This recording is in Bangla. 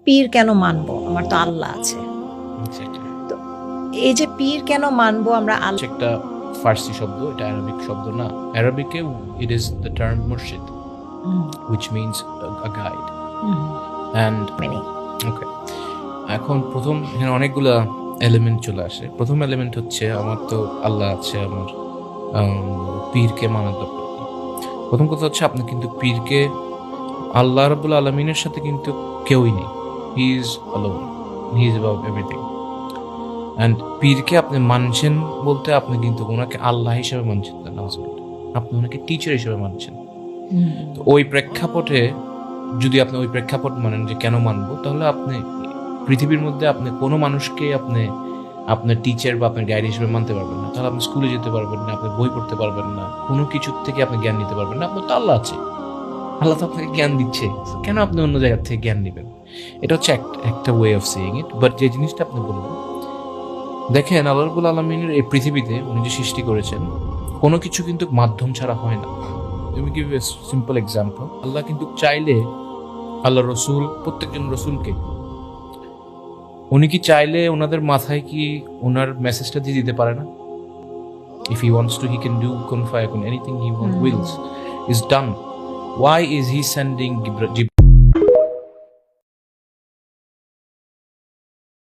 পীর কেন মানবো? আমার তো আল্লাহ আছে। তো এই যে পীর কেন মানবো আমরা আল্লাহ, একটা ফার্সি শব্দ, এটা অ্যারাবিক শব্দ না। অ্যারাবিকে ইট ইজ দ্য টার্ম মুর্শিদ, which means a guide. And মানে ওকে, এখন প্রথম এখানে অনেকগুলা এলিমেন্ট চলে আসে। প্রথম এলিমেন্ট হচ্ছে আমার তো আল্লাহ আছে, আমার পীরকে মানা দরকার নেই। প্রথম কথা হচ্ছে আপনি কিন্তু পীরকে, আল্লাহ রাব্বুল আলামিনের সাথে কিন্তু কেউই নেই। He is alone, he is about everything. And পীরকে আপনি মানছেন বলতে আপনি কিন্তু ওনাকে আল্লাহ হিসেবে মানছেন না, আপনি ওনাকে টিচার হিসেবে মানছেন। তো ওই প্রেক্ষাপটে যদি আপনি ওই প্রেক্ষাপট মানেন যে কেন মানবো, তাহলে আপনি পৃথিবীর মধ্যে আপনি কোনো মানুষকে আপনি আপনার টিচার বা আপনার গাইড হিসেবে মানতে পারবেন না। তাহলে আপনি স্কুলে যেতে পারবেন না, আপনি বই পড়তে পারবেন না, কোনো কিছু থেকে আপনি জ্ঞান নিতে পারবেন না। আপনার তো আল্লাহ আছে, আল্লাহ তো আপনাকে জ্ঞান দিচ্ছে, কেন আপনি অন্য জায়গা থেকে জ্ঞান নেবেন? এটা হচ্ছে একটা ওয়ে অফ সেয়িং ইট। বাট যে জিনিসটা আপনি বললেন, দেখেন আল্লাহ রাব্বুল আলামিনের এই পৃথিবীতে উনি যে সৃষ্টি করেছেন, কোনো কিছু কিন্তু মাধ্যম ছাড়া হয় না। তুমি গিভ এ সিম্পল এক্সাম্পল, আল্লাহ কিন্তু চাইলে, আল্লাহ রসুল, প্রত্যেকজন রসুলকে উনি কি চাইলে ওনাদের মাথায় কি ওনার মেসেজটা দিয়ে দিতে পারে না? If he wants to, he can do কুন ফায়াকুন, anything he wills is done. Why is he sending